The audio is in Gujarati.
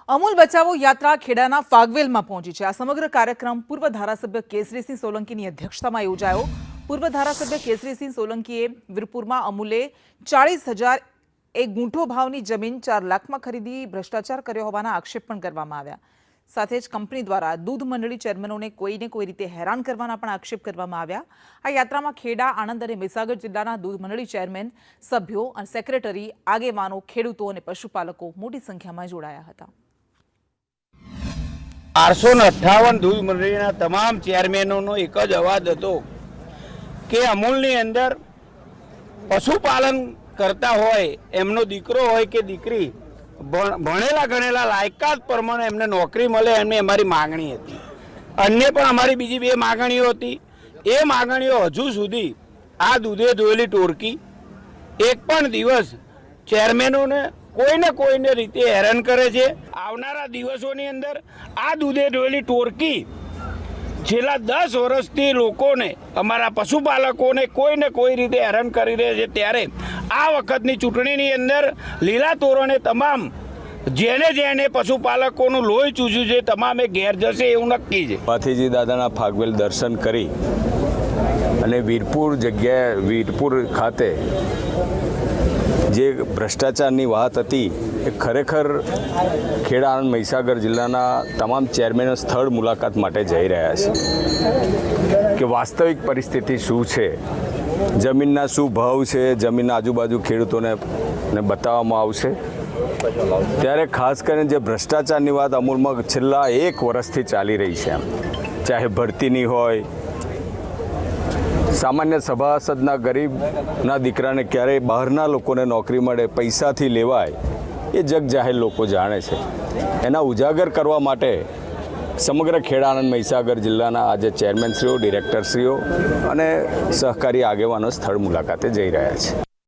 અમૂલ બચાવો યાત્રા ખેડાના ફાગવેલમાં પહોંચી છે। આ સમગ્ર કાર્યક્રમ પૂર્વ ધારાસભ્ય કેસરીસિંહ સોલંકીની અધ્યક્ષતામાં યોજાયો। પૂર્વ ધારાસભ્ય કેસરીસિંહ સોલંકીએ વીરપુરમાં અમૂલે 40,000 એક ગુંઠો ભાવની જમીન 4 લાખમાં ખરીદી ભ્રષ્ટાચાર કર્યો હોવાના આક્ષેપ પણ કરવામાં આવ્યા। સાથે જ કંપની દ્વારા દૂધ મંડળી ચેરમેનોને કોઈને કોઈ રીતે હેરાન કરવાના પણ આક્ષેપ કરવામાં આવ્યા। આ યાત્રામાં ખેડા, આણંદ અને મહીસાગર જિલ્લાના દૂધ મંડળી ચેરમેન, સભ્યો અને સેક્રેટરી, આગેવાનો, ખેડૂતો અને પશુપાલકો મોટી સંખ્યામાં જોડાયા હતા। 858 દૂધ મંડળીના તમામ ચેરમેનોનો એક જ અવાજ હતો કે અમૂલની અંદર પશુપાલન કરતા હોય એમનો દીકરો હોય કે દીકરી ભણેલા ગણેલા લાયકાત પ્રમાણે એમને નોકરી મળે એમની અમારી માગણી હતી। અન્ય પણ અમારી બીજી 2 માગણીઓ હતી। એ માગણીઓ હજુ સુધી આ દૂધે ધોયેલી ટોળકી એક પણ દિવસ ચેરમેનોને કોઈને રીતે હેરાન કરે છે। આવનારા દિવસોની અંદર આ દૂધે ધોયેલી ટોળકી છેલ્લા 10 વર્ષથી લોકોને, અમારા પશુપાલકોને કોઈને કોઈ રીતે હેરાન કરી રહે છે। ત્યારે આ વખતની ચૂંટણીની અંદર લીલા તોરણે તમામ જેને પશુપાલકોનું લોહી ચૂસ્યું છે તમામે ઘેર જશે એવું નક્કી છે। ભાથીજી દાદાના ફાગવેલ દર્શન કરી અને વીરપુર ખાતે જે ભ્રષ્ટાચારની વાત હતી એ ખરેખર ખેડા, આણંદ, મહીસાગર જિલ્લાના તમામ ચેરમેનો સ્થળ મુલાકાત માટે જઈ રહ્યા છે કે વાસ્તવિક પરિસ્થિતિ શું છે, જમીનના શું ભાવ છે, જમીનના આજુબાજુ ખેડૂતોને બતાવવામાં આવશે। ત્યારે ખાસ કરીને જે ભ્રષ્ટાચારની વાત અમૂલમાં છેલ્લા 1 વર્ષથી ચાલી રહી છે, ચાહે ભરતીની હોય, સામાન્ય સભાસદના ગરીબના દીકરાને ક્યારેય બહારના લોકોને નોકરી મળે, પૈસાથી લેવાય, એ જગ જાહેર લોકો જાણે છે। એના ઉજાગર કરવા માટે સમગ્ર ખેડા, આણંદ, મહીસાગર જિલ્લાના આજે ચેરમેનશ્રીઓ, ડિરેક્ટરશ્રીઓ અને સહકારી આગેવાનો સ્થળ મુલાકાતે જઈ રહ્યા છે।